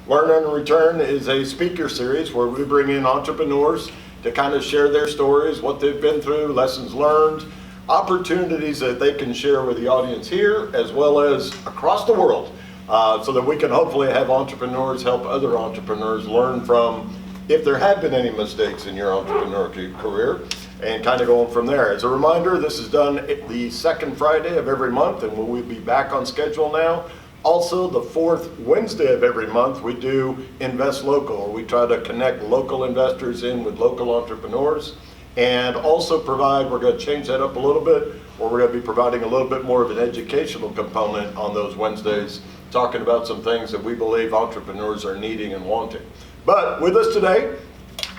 Learn and Return is a speaker series where we bring in entrepreneurs to kind of share their stories, what they've been through, lessons learned, opportunities that they can share with the audience here as well as across the world, so that we can hopefully have entrepreneurs help other entrepreneurs learn from if there have been any mistakes in your entrepreneurial career and kind of going from there. As a reminder, this is done the second Friday of every month, and we'll be back on schedule now. Also, the fourth Wednesday of every month, we do Invest Local. We try to connect local investors in with local entrepreneurs, and also provide, we're going to change that up a little bit, where we're going to be providing a little bit more of an educational component on those Wednesdays, talking about some things that we believe entrepreneurs are needing and wanting. But with us today,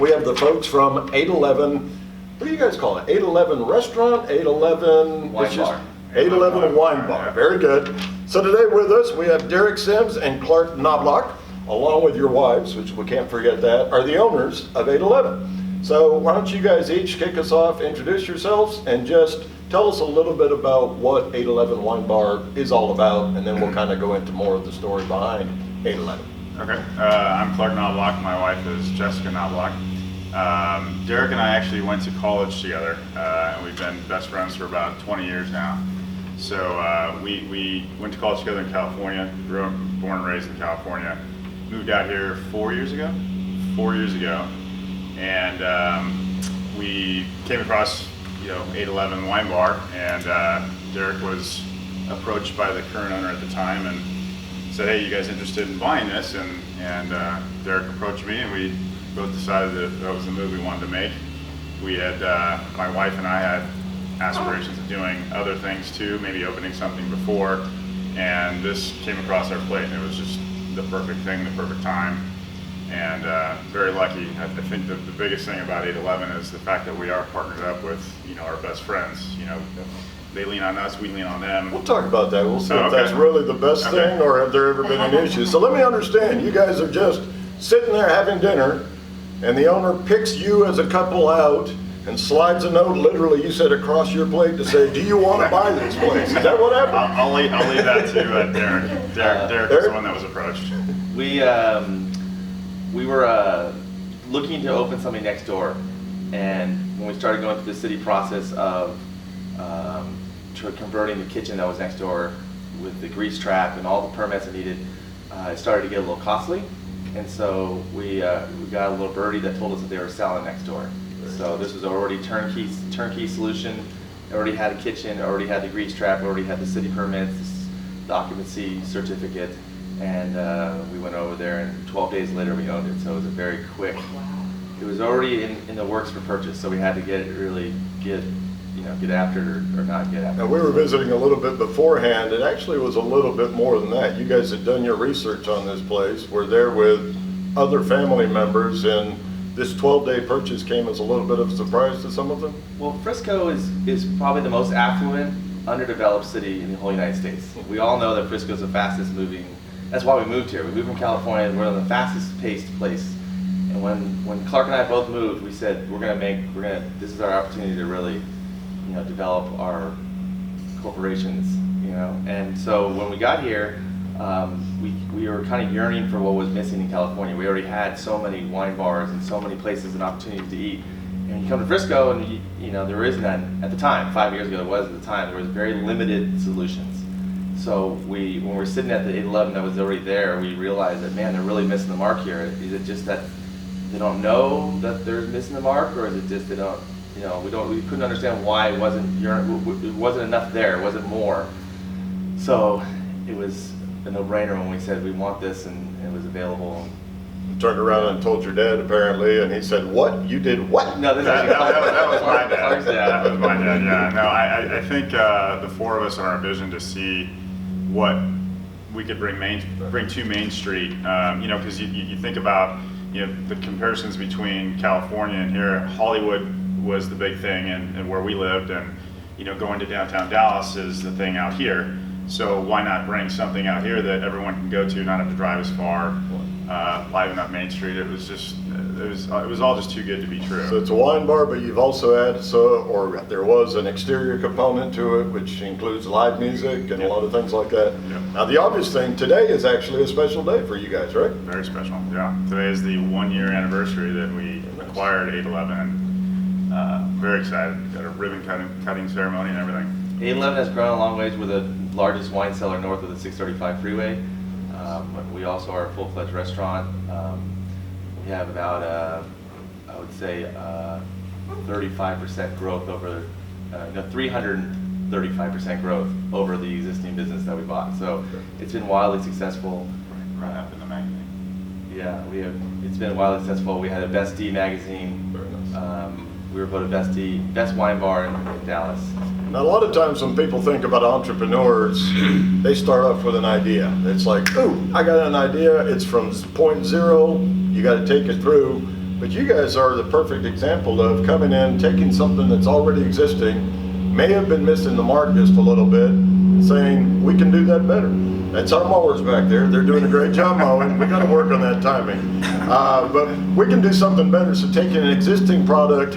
we have the folks from 811, what do you guys call it? 811 Restaurant, 811 Wine Bar. 811 Wine Bar, very good. So today with us, we have Derek Simms and Clark Knoblock, along with your wives, which we can't forget that, are the owners of 811. So why don't you guys each kick us off, introduce yourselves, and just tell us a little bit about what 811 Wine Bar is all about, and then we'll kind of go into more of the story behind 811. Okay, I'm Clark Knoblock. My wife is Jessica Knoblock. Derek and I actually went to college together, and we've been best friends for about 20 years now. So we went to college together in California, born and raised in California. Moved out here 4 years ago, and we came across 811 Wine Bar, and Derek was approached by the current owner at the time and said, "Hey, you guys interested in buying this?" And Derek approached me, and we both decided that was the move we wanted to make. We had, my wife and I had aspirations of doing other things too, maybe opening something before, and this came across our plate, and it was just the perfect thing, the perfect time, and very lucky. I think that the biggest thing about 811 is the fact that we are partnered up with our best friends. They lean on us, we lean on them. We'll talk about that. We'll see if Okay. that's really the best thing, or have there ever been any issues. So let me understand, you guys are just sitting there having dinner, and the owner picks you as a couple out and slides a note, literally you said, across your plate to say, "Do you want to buy this place?" Is that what happened? I'll leave that to Derek. Derek was the one that was approached. We were looking to open something next door, and when we started going through the city process of converting the kitchen that was next door with the grease trap and all the permits it needed, it started to get a little costly, and so we got a little birdie that told us that they were selling next door. So this was already turnkey solution. Already had a kitchen, already had the grease trap, already had the city permits, the occupancy certificate, and we went over there, and 12 days later we owned it. So it was a very quick. It was already in the works for purchase, so we had to get after it or not get after it. Now, we were visiting a little bit beforehand. It actually was a little bit more than that. You guys had done your research on this place, were there with other family members, and this 12-day purchase came as a little bit of a surprise to some of them? Well, Frisco is probably the most affluent, underdeveloped city in the whole United States. We all know that Frisco is the fastest moving. That's why we moved here. We moved from California. We're the fastest paced place. And when Clark and I both moved, we said this is our opportunity to really, develop our corporations, And so when we got here, we were kind of yearning for what was missing in California. We already had so many wine bars and so many places and opportunities to eat. And you come to Frisco, and there is none at the time. 5 years ago, there was at the time. There was very limited solutions. So when we're sitting at the 811 that was already there, we realized that, man, they're really missing the mark here. Is it just that they don't know that they're missing the mark, or is it just they don't? We couldn't understand why it wasn't enough there. It wasn't more. So it was a no-brainer when we said we want this, and it was available. You turned around and told your dad, apparently, and he said, "What? You did what?" No, That was my dad. That was my dad. Yeah. No, I think the four of us on our vision to see what we could bring to Main Street. Because you think about the comparisons between California and here. Hollywood was the big thing, and where we lived, and going to downtown Dallas is the thing out here. So why not bring something out here that everyone can go to, not have to drive as far, liven up Main Street. It was all just too good to be true. So it's a wine bar, but you've also added, there was an exterior component to it, which includes live music and a lot of things like that. Yep. Now, the obvious thing, today is actually a special day for you guys, right? Very special, yeah. Today is the 1-year anniversary that we acquired 811. Very excited. Got a ribbon cutting ceremony and everything. 811 has grown a long ways. We're the largest wine cellar north of the 635 freeway. We also are a full-fledged restaurant. We have about, I would say, 35% growth over, 335% growth over the existing business that we bought. So it's been wildly successful. Right up in the magazine. Yeah, it's been wildly successful. We had a Best D magazine. Very nice. We were voted best wine bar in Dallas. Now, a lot of times when people think about entrepreneurs, they start off with an idea. It's like, ooh, I got an idea. It's from point zero. You got to take it through. But you guys are the perfect example of coming in, taking something that's already existing, may have been missing the mark just a little bit, and saying, we can do that better. That's our mowers back there. They're doing a great job mowing. We got to work on that timing. But we can do something better. So taking an existing product,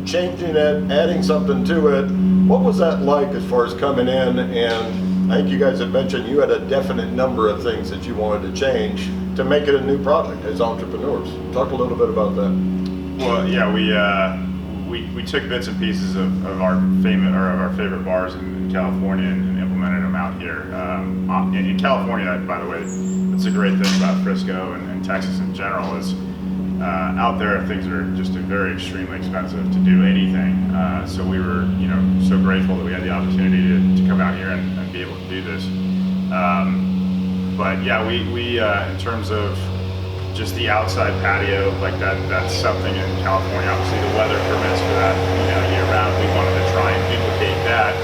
changing it, adding something to it. What was that like as far as coming in? And I think you guys had mentioned you had a definite number of things that you wanted to change to make it a new product as entrepreneurs. Talk a little bit about that. Well, yeah, we took bits and pieces of our favorite bars in California and implemented them out here. In California, by the way, that's a great thing about Frisco and Texas in general is out there things are just very extremely expensive to do anything. So we were so grateful that we had the opportunity to come out here and be able to do this. But yeah, we in terms of just the outside patio, like that's something in California. Obviously, the weather permits for that, year round. We wanted to try and duplicate that.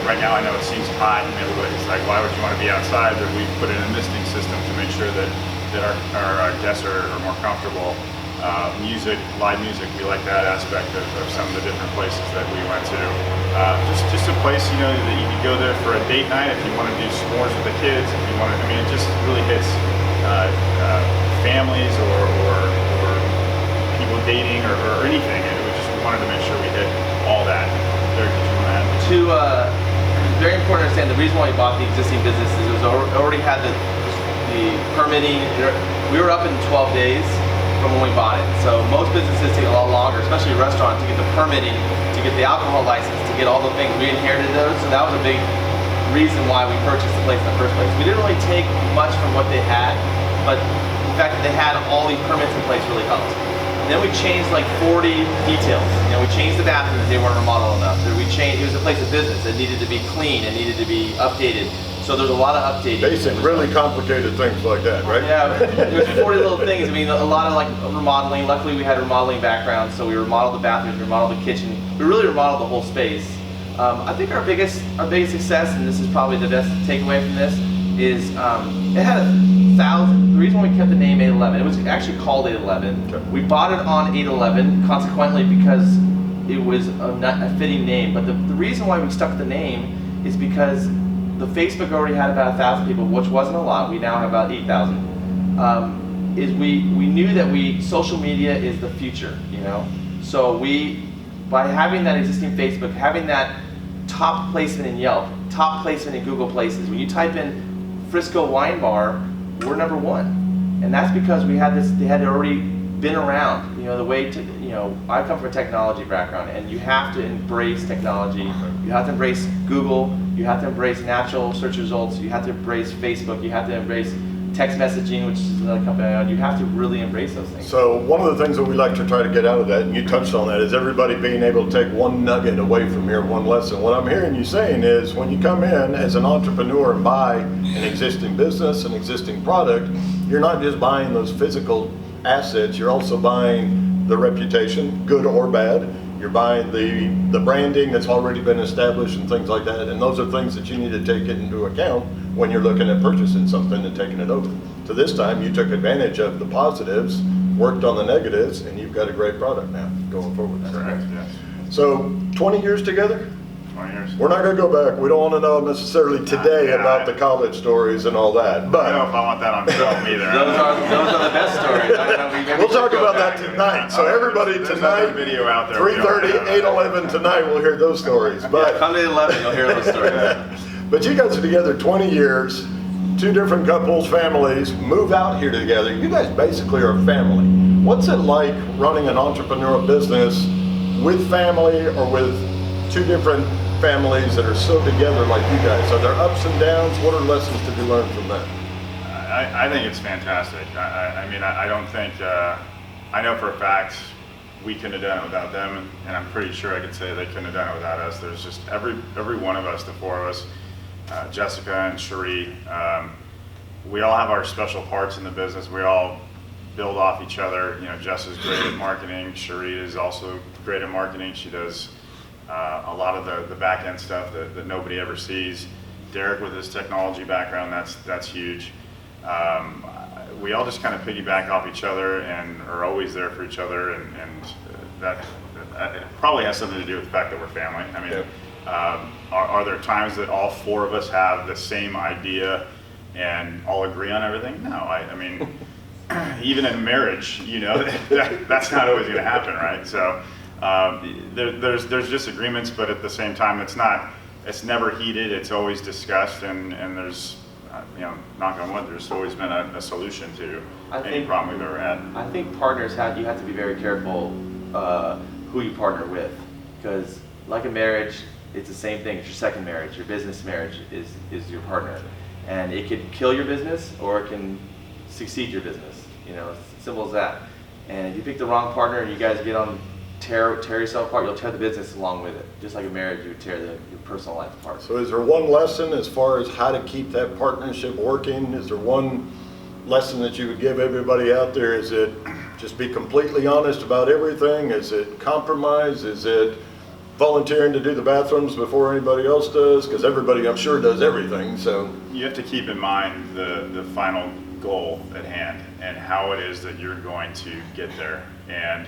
Right now I know it seems hot, and everybody's like, "Why would you want to be outside?" But we put in a misting system to make sure that our guests are more comfortable. Live music, we like that aspect of some of the different places that we went to. Just a place, that you can go there for a date night if you want to do s'mores with the kids. If you want to, it just really hits families or people dating or anything. And we wanted to make sure we hit all that. Derek, did you want to add? Very important to understand the reason why we bought the existing business is it was already had the permitting. We were up in 12 days from when we bought it. So most businesses take a lot longer, especially a restaurant, to get the permitting, to get the alcohol license, to get all the things. We inherited those, so that was a big reason why we purchased the place in the first place. We didn't really take much from what they had, but the fact that they had all these permits in place really helped. And then we changed like 40 details. We changed the bathrooms, they weren't remodeled enough. It was a place of business. It needed to be clean, it needed to be updated. So there's a lot of updating. Basic, really complicated things like that, right? Yeah, there's 40 little things. A lot of remodeling. Luckily, we had a remodeling background, so we remodeled the bathrooms, we remodeled the kitchen. We really remodeled the whole space. I think our biggest success, and this is probably the best takeaway from this, is it had 1,000. The reason why we kept the name 811, it was actually called 811. Okay. We bought it on 811, consequently, because it was a fitting name. But the reason why we stuck the name is because the Facebook already had about 1,000 people, which wasn't a lot. We now have about 8,000. We knew that social media is the future, So by having that existing Facebook, having that top placement in Yelp, top placement in Google Places, when you type in Frisco Wine Bar, we're number one, and that's because we had this. They had already been around. The way to. I come from a technology background, and you have to embrace technology. You have to embrace Google. You have to embrace natural search results. You have to embrace Facebook. You have to embrace text messaging, which is another company I own. You have to really embrace those things. So one of the things that we like to try to get out of that, and you touched on that, is everybody being able to take one nugget away from here, one lesson. What I'm hearing you saying is when you come in as an entrepreneur and buy an existing business, an existing product, you're not just buying those physical assets, you're also buying the reputation, good or bad. You're buying the branding that's already been established and things like that, and those are things that you need to take into account when you're looking at purchasing something and taking it over. So this time you took advantage of the positives, worked on the negatives, and you've got a great product now going forward. Correct, yes. So 20 years together? 20 years. We're not going to go back. We don't want to know necessarily today Yeah, about the college stories and all that. I don't know But if I want that on film either. Those are the best stories. I don't know, we'll talk about that tonight. So everybody There's tonight, another video out there. we don't 3:30, have. 8:11 tonight, we'll hear those stories. But Come to 11, you'll hear those stories. But you guys are together 20 years, two different couples, families, move out here together. You guys basically are a family. What's it like running an entrepreneurial business with family or with two different families that are so together like you guys? Are there ups and downs? What are lessons to be learned from that? I think it's fantastic. I mean, I don't think, I know for a fact we couldn't have done it without them, and I'm pretty sure I could say they couldn't have done it without us. There's just every one of us, the four of us, Jessica and Cherie, we all have our special parts in the business. We all build off each other. You know, Jess is great at marketing. Cherie is also great at marketing. She does a lot of the back end stuff that nobody ever sees. Derek with his technology background, that's huge. We all just kind of piggyback off each other and are always there for each other, and that it probably has something to do with the fact that we're family. I mean, are there times that all four of us have the same idea and all agree on everything? No, I mean, even in marriage, you know, that's not always going to happen, right? So there's disagreements, but at the same time, it's never heated. It's always discussed, and there's, you know, knock on wood, there's always been a solution to any problem we've ever had. I think partners you have to be very careful who you partner with, because like a marriage, it's the same thing. It's your second marriage. Your business marriage is your partner, and it could kill your business or it can succeed your business. You know, it's simple as that. And if you pick the wrong partner and you guys get on tear yourself apart, you'll tear the business along with it. Just like a marriage, you would tear your personal life apart. So is there one lesson as far as how to keep that partnership working? Is there one lesson that you would give everybody out there? Is it just be completely honest about everything? Is it compromise? Is it volunteering to do the bathrooms before anybody else does? Because everybody, I'm sure, does everything. So you have to keep in mind the final goal at hand and how it is that you're going to get there. And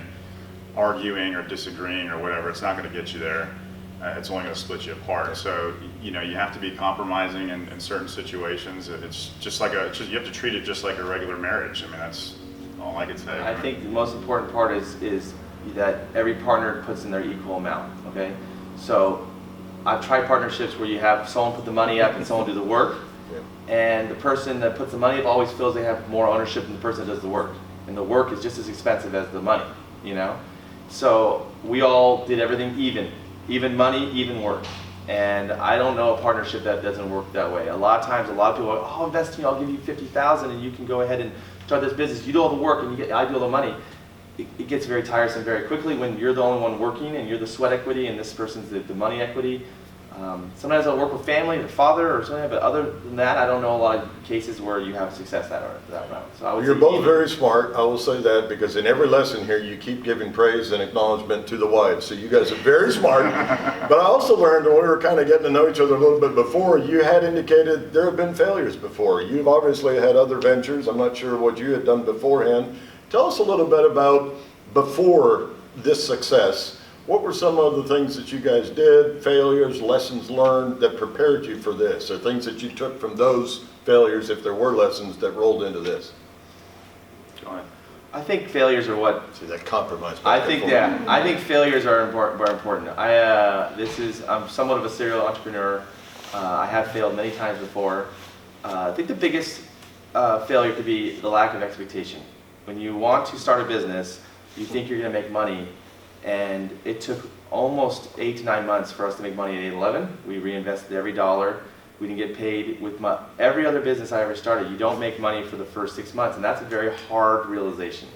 arguing or disagreeing or whatever, it's not going to get you there. It's only going to split you apart. So, you know, you have to be compromising in certain situations. It's just like you have to treat it just like a regular marriage. I mean, that's all I can say. I think the most important part is that every partner puts in their equal amount, okay? So I've tried partnerships where you have someone put the money up and someone do the work, and the person that puts the money up always feels they have more ownership than the person that does the work. And the work is just as expensive as the money, you know? So we all did everything even money, even work. And I don't know a partnership that doesn't work that way. A lot of times, a lot of people are, oh, invest in me, I'll give you $50,000 and you can go ahead and start this business. You do all the work and I do all the money. It gets very tiresome very quickly when you're the only one working and you're the sweat equity and this person's the money equity. Sometimes I'll work with family, the father or something, but other than that, I don't know a lot of cases where you have success that route. So I would you're say both even. very smart. I will say that because in every lesson here, you keep giving praise and acknowledgement to the wives. So you guys are very smart. But I also learned when we were kind of getting to know each other a little bit before, you had indicated there have been failures before. You've obviously had other ventures. I'm not sure what you had done beforehand. Tell us a little bit about before this success. What were some of the things that you guys did, failures, lessons learned that prepared you for this, or things that you took from those failures, if there were lessons that rolled into this? Go ahead. I think failures are what. See that compromise. I think failures are important. I'm somewhat of a serial entrepreneur. I have failed many times before. I think the biggest failure could be the lack of expectation. When you want to start a business, you think you're going to make money. And it took almost 8 to 9 months for us to make money at 8-11. We reinvested every dollar. We didn't get paid with every other business I ever started. You don't make money for the first 6 months, and that's a very hard realization.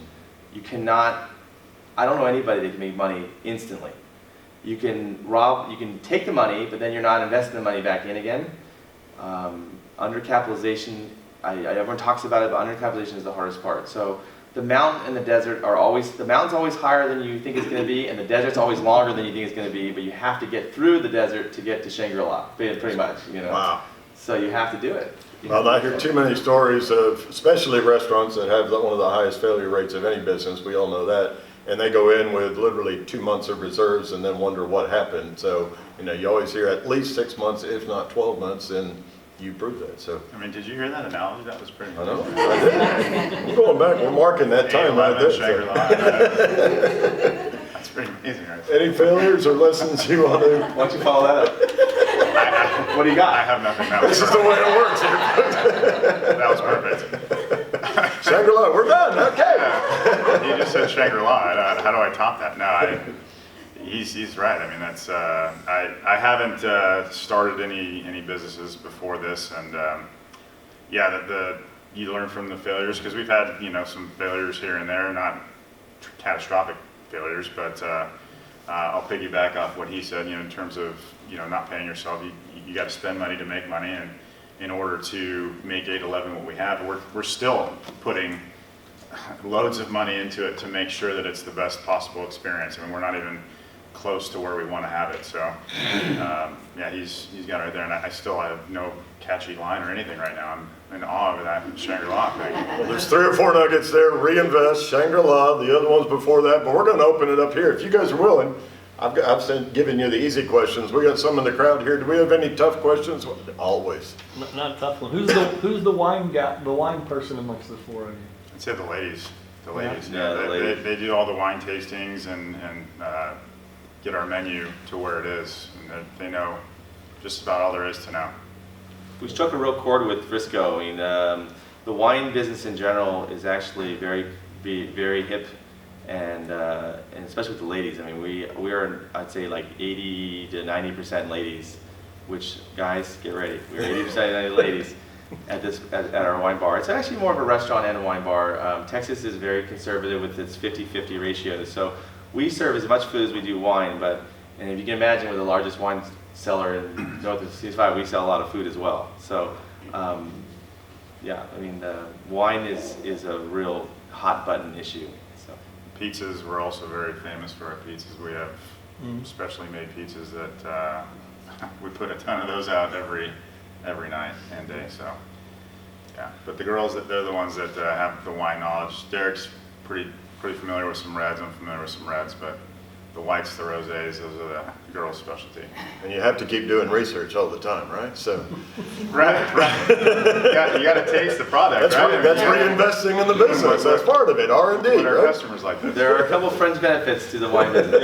You cannot, I don't know anybody that can make money instantly. You can take the money, but then you're not investing the money back in again. Undercapitalization, everyone talks about it, but undercapitalization is the hardest part. So the mountain and the desert the mountain's always higher than you think it's going to be, and the desert's always longer than you think it's going to be, but you have to get through the desert to get to Shangri-La, pretty much, you know. Wow. So you have to do it. Well, I hear too many stories of, especially restaurants that have one of the highest failure rates of any business, we all know that, and they go in with literally 2 months of reserves and then wonder what happened. So, you always hear at least 6 months, if not 12 months, and you prove that. So I mean, did you hear that analogy? That was pretty. I know. I did. We're going back. We're marking that time right there. Shangri-La. That's pretty amazing, right? Any failures or lessons you want to? Why don't you follow that up? What do you got? I have nothing. This is the way it works here. That was perfect. Shangri-La, we're done. Okay. You just said Shangri-La. How do I top that? No, he's right. I mean, that's I haven't started any businesses before this, and yeah, you learn from the failures, because we've had some failures here and there, not catastrophic failures, but I'll piggyback off what he said. In terms of not paying yourself, you got to spend money to make money, and in order to make 811 what we have, we're still putting loads of money into it to make sure that it's the best possible experience. I mean, we're not even close to where we want to have it. So yeah, he's got it right there, and I still have no catchy line or anything right now. I'm in awe of that Shangri-La thing. Well, there's 3 or 4 nuggets there. Reinvest, Shangri-La, the other ones before that, but we're going to open it up here. If you guys are willing, I've given you the easy questions. We got some in the crowd here. Do we have any tough questions? Always. Not a tough one. Who's the wine guy, the wine person amongst the 4 of you? I'd say the ladies. The ladies. Yeah, the ladies. They do all the wine tastings and get our menu to where it is, and they know just about all there is to know. We struck a real chord with Frisco. I mean, the wine business in general is actually very hip, and especially with the ladies. I mean, we are, I'd say, like 80 to 90% ladies, which, guys, get ready. We're 80% ladies at our wine bar. It's actually more of a restaurant and a wine bar. Texas is very conservative with its 50-50 ratio, so we serve as much food as we do wine. And if you can imagine, we're the largest wine seller in north of C5, we sell a lot of food as well. So yeah, I mean, wine is a real hot button issue. So Pizzas, we're also very famous for our pizzas. We have specially made pizzas that we put a ton of those out every night and day. So yeah, but the girls, they're the ones that have the wine knowledge. Derek's pretty familiar with some reds. I'm familiar with some reds, but the whites, the rosés, those are the girls' specialty. And you have to keep doing research all the time, right? So right. You got to taste the product, right? That's reinvesting in the business. That's part of it. R&D, What our right? customers like this. there are a couple fringe benefits to the wine business.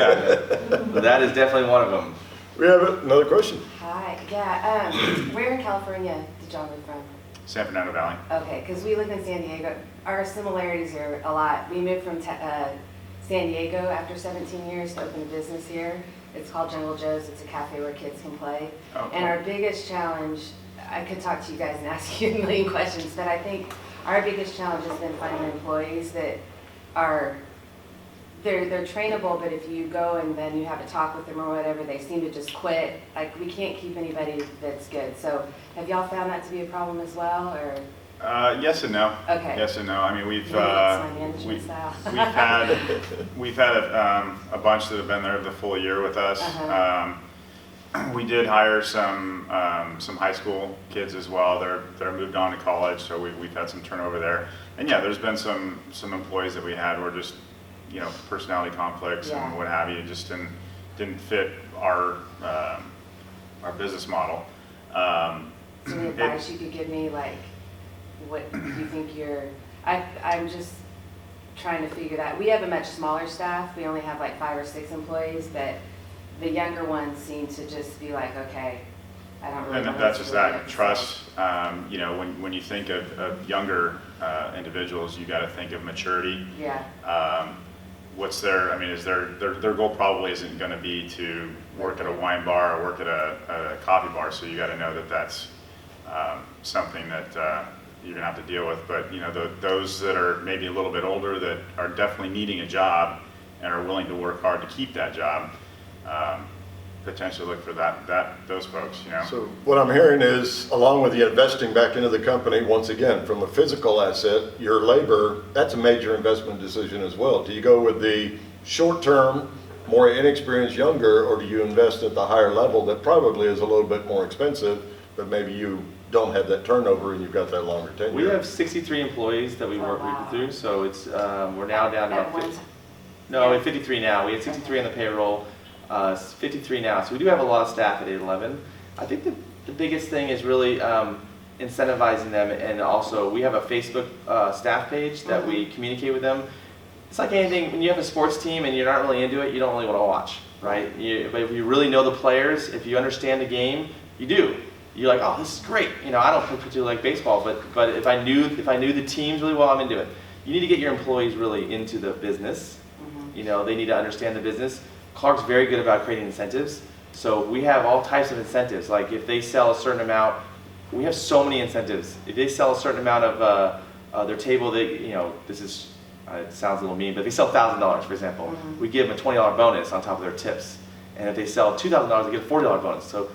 But that is definitely one of them. We have another question. Hi, yeah, where in California did y'all move from? San Fernando Valley. Okay, because we live in San Diego. Our similarities are a lot. We moved from San Diego after 17 years to open a business here. It's called Jungle Joe's. It's a cafe where kids can play. Oh, And our biggest challenge, I could talk to you guys and ask you a million questions, but I think our biggest challenge has been finding employees that are, they're trainable, but if you go and then you have a talk with them or whatever, they seem to just quit. Like, we can't keep anybody that's good. So have y'all found that to be a problem as well, or? Yes and no. Okay. Yes and no. I mean, Maybe it's my management style. we've had a bunch that have been there the full year with us. We did hire some high school kids as well. They're moved on to college, so we've had some turnover there. And yeah, there's been some employees that we had who were just personality conflicts and what have you, just didn't fit our business model. Any advice you could give me, like, what you think I'm just trying to figure that. We have a much smaller staff. We only have like 5 or 6 employees, but the younger ones seem to just be like, okay, I don't really know. And that's just that trust. When you think of younger individuals, you got to think of maturity. Yeah. What's their goal probably isn't going to be to work at a wine bar or work at a coffee bar, so you got to know that that's something that you're going to have to deal with. But those that are maybe a little bit older that are definitely needing a job and are willing to work hard to keep that job, potentially look for those folks. So what I'm hearing is, along with the investing back into the company, once again, from a physical asset, your labor, that's a major investment decision as well. Do you go with the short-term, more inexperienced younger, or do you invest at the higher level that probably is a little bit more expensive, but maybe you don't have that turnover and you've got that longer tenure? We have 63 employees that we work through, so it's we're now down to At about one 50. time. No, we have 53 now. We had 63 on the payroll, 53 now. So we do have a lot of staff at 811. I think the biggest thing is really incentivizing them, and also we have a Facebook staff page that we communicate with them. It's like anything, when you have a sports team and you're not really into it, you don't really want to watch, right? But if you really know the players, if you understand the game, you do. You're like, oh, this is great. You know, I don't particularly like baseball, but if I knew the teams really well, I'm into it. You need to get your employees really into the business. You know, they need to understand the business. Clark's very good about creating incentives. So we have all types of incentives. Like if they sell a certain amount, we have so many incentives. If they sell a certain amount of their table, this is, it sounds a little mean, but if they sell $1,000, for example, we give them a $20 bonus on top of their tips. And if they sell $2,000, they get a $40 bonus. So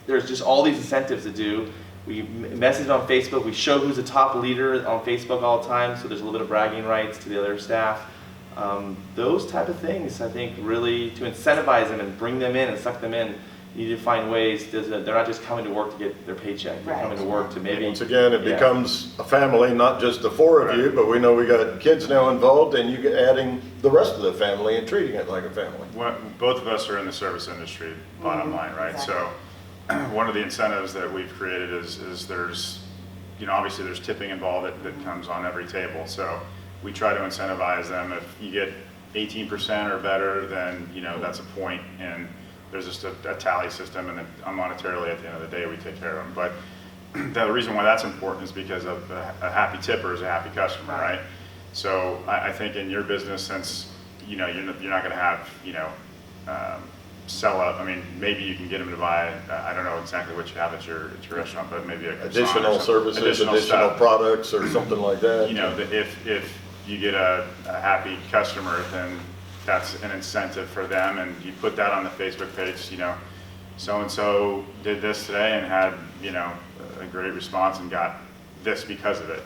there's just all these incentives to do. We message on Facebook. We show who's the top leader on Facebook all the time, so there's a little bit of bragging rights to the other staff. Those type of things, I think, really to incentivize them and bring them in and suck them in. You need to find ways. They're not just coming to work to get their paycheck. They're coming to work to maybe. Once again, it becomes a family, not just the four of you, but we know we got kids now involved, and you get adding the rest of the family and treating it like a family. Both of us are in the service industry, bottom line, right? Exactly. So one of the incentives that we've created is there's, obviously there's tipping involved that comes on every table. So we try to incentivize them. If you get 18% or better, then, that's a point, and there's just a tally system, and then monetarily at the end of the day, we take care of them. But the reason why that's important is because of a happy tipper is a happy customer, right? So I think in your business, since, you're not going to have, sell up. I mean, maybe you can get them to buy, I don't know exactly what you have at your restaurant, but maybe a Additional services, additional products or something like that. If you get a happy customer, then that's an incentive for them, and you put that on the Facebook page, so-and-so did this today and had, a great response and got this because of it.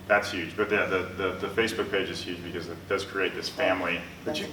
That's huge. But the Facebook page is huge because it does create this family. But you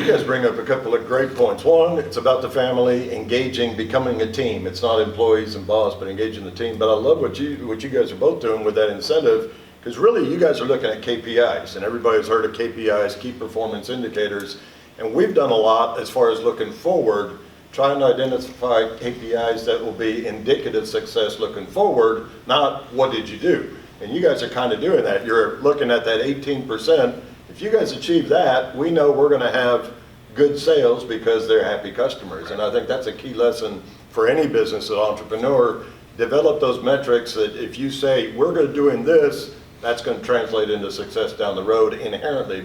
guys bring up a couple of great points. One, it's about the family, engaging, becoming a team. It's not employees and boss, but engaging the team. But I love what you guys are both doing with that incentive, because really you guys are looking at KPIs, and everybody's heard of KPIs, key performance indicators, and we've done a lot as far as looking forward, trying to identify KPIs that will be indicative success looking forward, not what did you do. And you guys are kind of doing that. You're looking at that 18%. If you guys achieve that, we know we're going to have good sales because they're happy customers. And I think that's a key lesson for any business or entrepreneur. Develop those metrics that if you say, we're going to doing this, that's going to translate into success down the road inherently,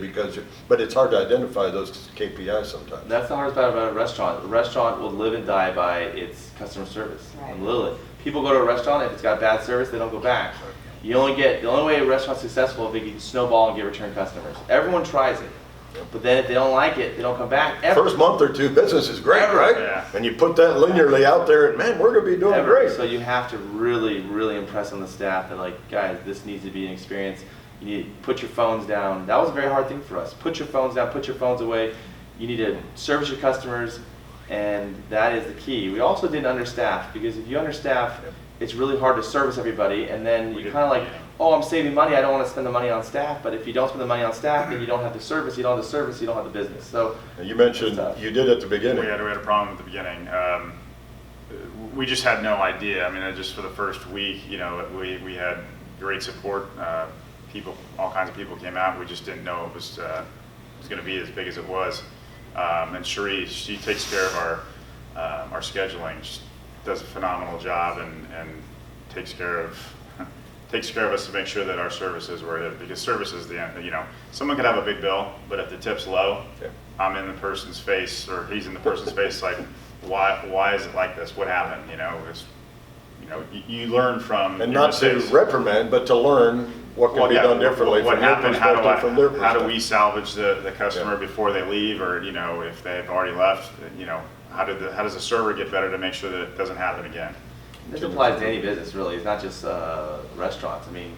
but it's hard to identify those KPIs sometimes. That's the hardest part about a restaurant. A restaurant will live and die by its customer service. Right. Literally. People go to a restaurant, if it's got bad service, they don't go back. The only way a restaurant's successful is if they can snowball and get return customers. Everyone tries it. But then if they don't like it, they don't come back ever. First month or two, business is great, Ever. right? Yeah. And you put that linearly out there, and man, we're going to be doing Ever. great. So you have to really, really impress on the staff that, like, guys, this needs to be an experience. You need to put your phones down. That was a very hard thing for us. Put your phones down, put your phones away. You need to service your customers, and that is the key. We also didn't understaff, because if you understaff, it's really hard to service everybody, and then you kind of like, oh, I'm saving money, I don't want to spend the money on staff. But if you don't spend the money on staff, then you don't have the service, you don't have the service, you don't have the business. So You mentioned you did at the beginning. We had a problem at the beginning. We just had no idea. I mean, just for the first week, we had great support. All kinds of people came out. We just didn't know it was going to be as big as it was. And Cherie, she takes care of our scheduling. She does a phenomenal job and takes care of us to make sure that our service is where it is, because service is the end. Someone could have a big bill, but if the tip's low, I'm in the person's face, or he's in the person's face, like, why is it like this? What happened? You learn from And your not to mistakes. reprimand, but to learn what can be done differently What from your happened? perspective, from their How do we perspective. salvage the customer before they leave, or if they've already left? How does the server get better to make sure that it doesn't happen again? this applies to any business, really. It's not just restaurants. I mean,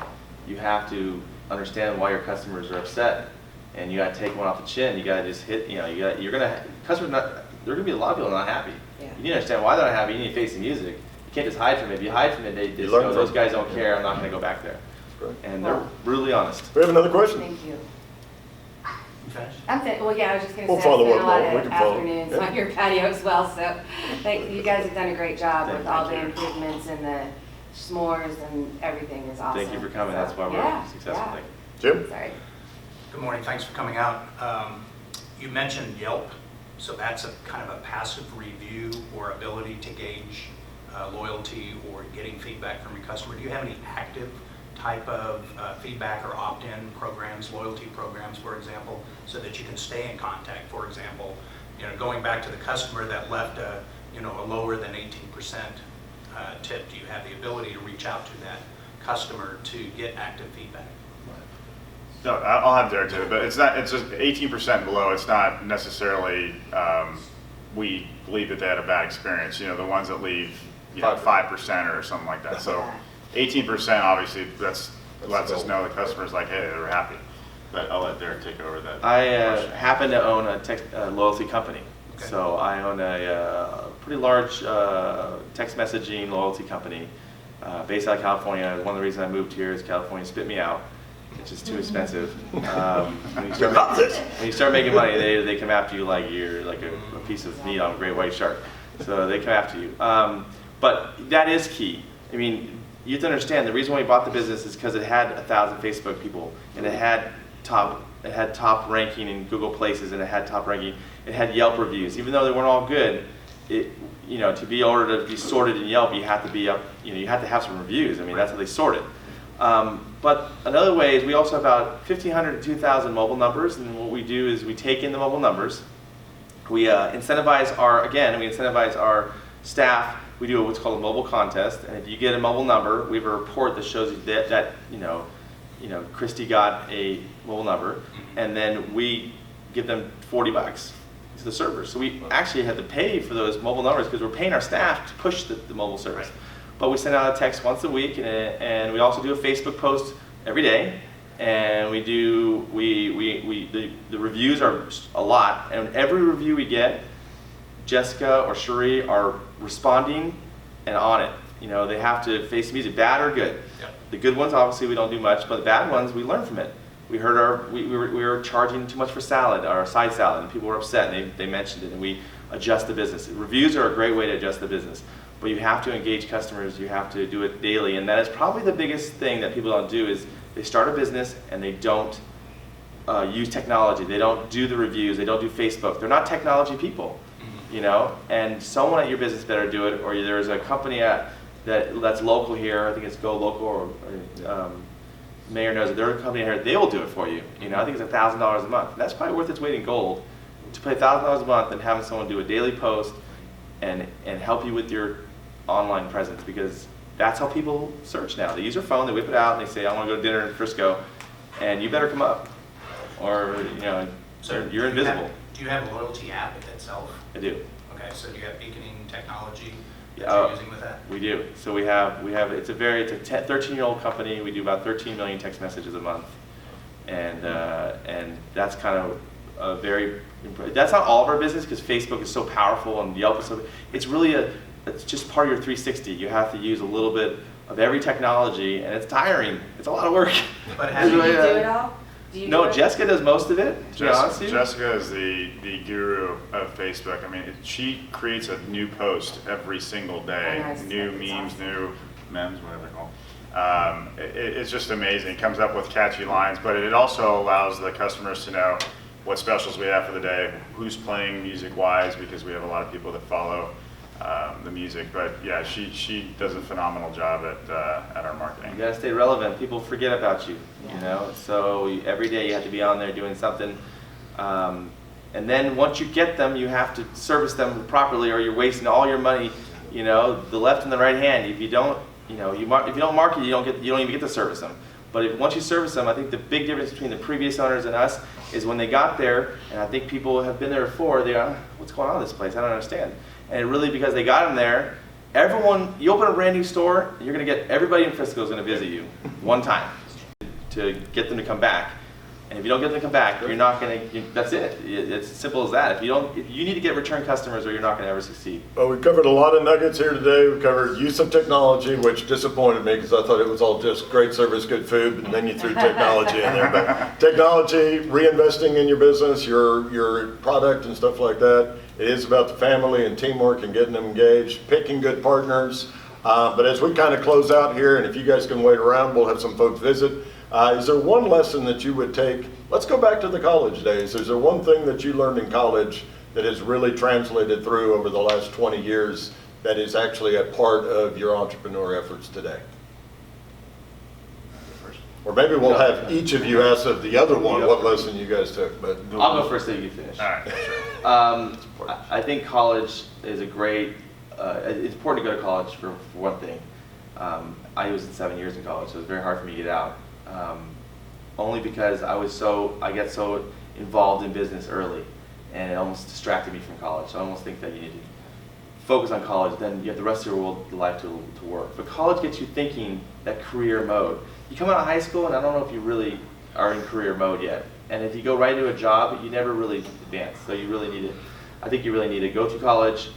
you have to understand why your customers are upset, and you got to take one off the chin. You got to just hit. Customers not. There are going to be a lot of people not happy. Yeah. You need to understand why they're not happy. You need to face the music. You can't just hide from it. If you hide from it, they just learn go, from those it. guys don't care. I'm not going to go back there. Right. And they're brutally honest. We have another question. Thank you. Well, yeah, I was just gonna We'll say, I follow spent a up, lot Mo. We of can follow. afternoons Yeah. on your patio as well, so you guys have done a great job Thank with you. all the improvements and the s'mores and everything is awesome. Thank you for coming. That's why we're Yeah, successful. yeah. Thank you. Jim? Sorry. Good morning, thanks for coming out. You mentioned Yelp, so that's a kind of a passive review or ability to gauge loyalty or getting feedback from your customer. Do you have any active type of feedback or opt-in programs, loyalty programs, for example, so that you can stay in contact? For example, going back to the customer that left a lower than 18% tip, do you have the ability to reach out to that customer to get active feedback? No, I'll have Derek do it, but it's just 18% below. It's not necessarily, we believe that they had a bad experience. The ones that leave, 5% or something like that. So 18%, obviously, lets us know the customer's like, hey, they were happy. But I'll let Derek take over that. I question. happen to own a loyalty company. Okay. So I own a pretty large text messaging loyalty company based out of California. One of the reasons I moved here is California spit me out. It's just too expensive. When you start making money, they come after you like you're like a piece of meat on a great white shark. So they come after you. But that is key. I mean, you have to understand the reason why we bought the business is because it had 1,000 Facebook people, and it had top ranking in Google Places, and it had top ranking. It had Yelp reviews, even though they weren't all good. To be able to be sorted in Yelp, you have to be up. You have to have some reviews. I mean, that's how they sort it. But another way is we also have about 1,500 to 2,000 mobile numbers, and what we do is we take in the mobile numbers. We incentivize our staff. We do what's called a mobile contest, and if you get a mobile number, we have a report that shows you that Christy got a mobile number, and then we give them $40 to the servers. So we actually have to pay for those mobile numbers because we're paying our staff to push the mobile service. Right. But we send out a text once a week, and we also do a Facebook post every day. And the reviews are a lot, and every review we get, Jessica or Shuri are responding and on it. They have to face the music, bad or good. Yep. The good ones, obviously, we don't do much, but the bad ones, we learn from it. We heard we were charging too much for salad, our side salad, and people were upset, and they mentioned it, and we adjust the business. Reviews are a great way to adjust the business, but you have to engage customers, you have to do it daily, and that is probably the biggest thing that people don't do is they start a business and they don't use technology. They don't do the reviews, they don't do Facebook. They're not technology people, and someone at your business better do it, or there's a company that's local here, I think it's Go Local, or Mayor knows that they're a company here, they will do it for you. I think it's $1,000 a month. And that's probably worth its weight in gold to pay $1,000 a month and having someone do a daily post and help you with your online presence, because that's how people search now. They use their phone, they whip it out, and they say, I want to go to dinner in Frisco, and you better come up, or you're invisible. Do you have a loyalty app itself? I do. Okay, so do you have beaconing technology that Yeah, you're using with that? We do. So we have it's a 13-year-old company. We do about 13 million text messages a month, and that's kind of a very. That's not all of our business because Facebook is so powerful and Yelp is so. It's really it's just part of your 360. You have to use a little bit of every technology, and it's tiring. It's a lot of work. But Do you do it all? No, Jessica does most of it, to be honest with you. Jessica is the guru of Facebook. I mean, she creates a new post every single day, Oh, nice. new That's memes, awesome. new memes, whatever they're called. It's just amazing. It comes up with catchy lines, but it also allows the customers to know what specials we have for the day, who's playing music-wise, because we have a lot of people that follow the music. But yeah, she does a phenomenal job at our marketing. You gotta stay relevant. People forget about you, So every day you have to be on there doing something. And then once you get them, you have to service them properly, or you're wasting all your money. The left and the right hand. If you don't, if you don't market, you don't even get to service them. But once you service them, I think the big difference between the previous owners and us is when they got there, and I think people have been there before. They go, what's going on in this place? I don't understand. And really, because they got them there, you open a brand new store, you're going to get everybody in Frisco is going to visit you one time to get them to come back. And if you don't get them to come back, you're not going to, that's it. It's as simple as that. If you need to get return customers or you're not going to ever succeed. Well, we covered a lot of nuggets here today. We covered use of technology, which disappointed me because I thought it was all just great service, good food, and then you threw technology in there. But technology, reinvesting in your business, your product and stuff like that. It is about the family and teamwork and getting them engaged, picking good partners. But as we kind of close out here, and if you guys can wait around, we'll have some folks visit. Is there one lesson that you would take? Let's go back to the college days. Is there one thing that you learned in college that has really translated through over the last 20 years that is actually a part of your entrepreneur efforts today? Or maybe we'll have each of you ask of the other one what lesson you guys took. But I'll go first so you can finish. All right, sure. I think college is a great, it's important to go to college for one thing. I was 7 years in college, so it was very hard for me to get out. Only because I get so involved in business early, and it almost distracted me from college. So I almost think that you need to focus on college, then you have the rest of your life to work. But college gets you thinking that career mode. You come out of high school, and I don't know if you really are in career mode yet. And if you go right into a job, you never really advance. So I think you really need to go through college,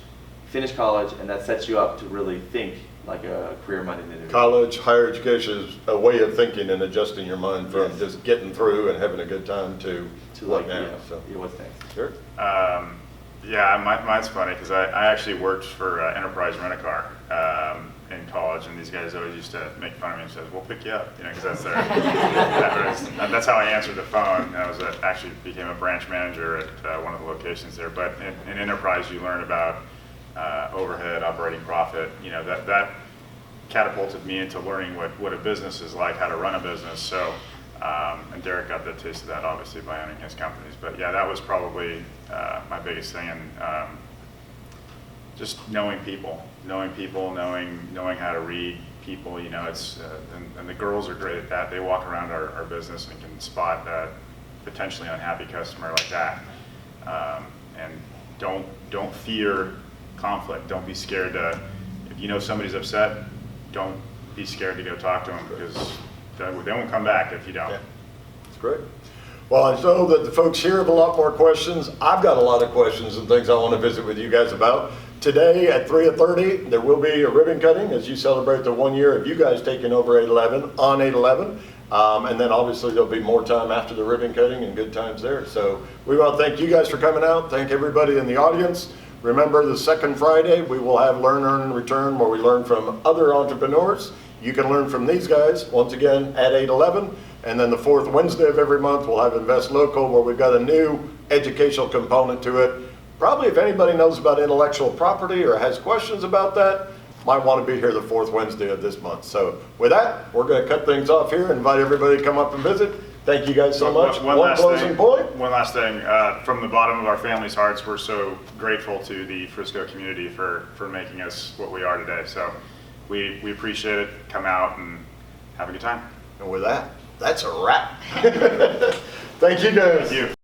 finish college, and that sets you up to really think like a career-minded individual. college, higher education is a way of thinking and adjusting your mind from just getting through and having a good time to like now. yeah, So, what's next? sure. Mine's funny because I actually worked for Enterprise Rent-A-Car in college, and these guys always used to make fun of me and said, "We'll pick you up," because that's their. That's how I answered the phone. I actually became a branch manager at one of the locations there. But in Enterprise, you learn about overhead, operating profit. That catapulted me into learning what a business is like, how to run a business. So. And Derek got the taste of that, obviously, by owning his companies. But yeah, that was probably my biggest thing, and just knowing people, knowing how to read people. It's and the girls are great at that. They walk around our business and can spot a potentially unhappy customer like that. And don't fear conflict. Don't be scared to. If you know somebody's upset, don't be scared to go talk to them, because they won't come back if you don't. Yeah, that's great. Well, I know that the folks here have a lot more questions. I've got a lot of questions and things I want to visit with you guys about. Today at 3:30, there will be a ribbon cutting as you celebrate the 1 year of you guys taking over 811 on 811. And then obviously there'll be more time after the ribbon cutting and good times there. So we want to thank you guys for coming out. Thank everybody in the audience. Remember, the second Friday, we will have Learn, Earn, and Return, where we learn from other entrepreneurs. You can learn from these guys, once again, at 8:11. And then the fourth Wednesday of every month, we'll have Invest Local, where we've got a new educational component to it. Probably if anybody knows about intellectual property or has questions about that, might want to be here the fourth Wednesday of this month. So with that, we're going to cut things off here and invite everybody to come up and visit. Thank you guys so much. One closing point. One last thing. From the bottom of our family's hearts, we're so grateful to the Frisco community for making us what we are today. So we appreciate it. Come out and have a good time. And with that, that's a wrap. Thank you guys. Thank you.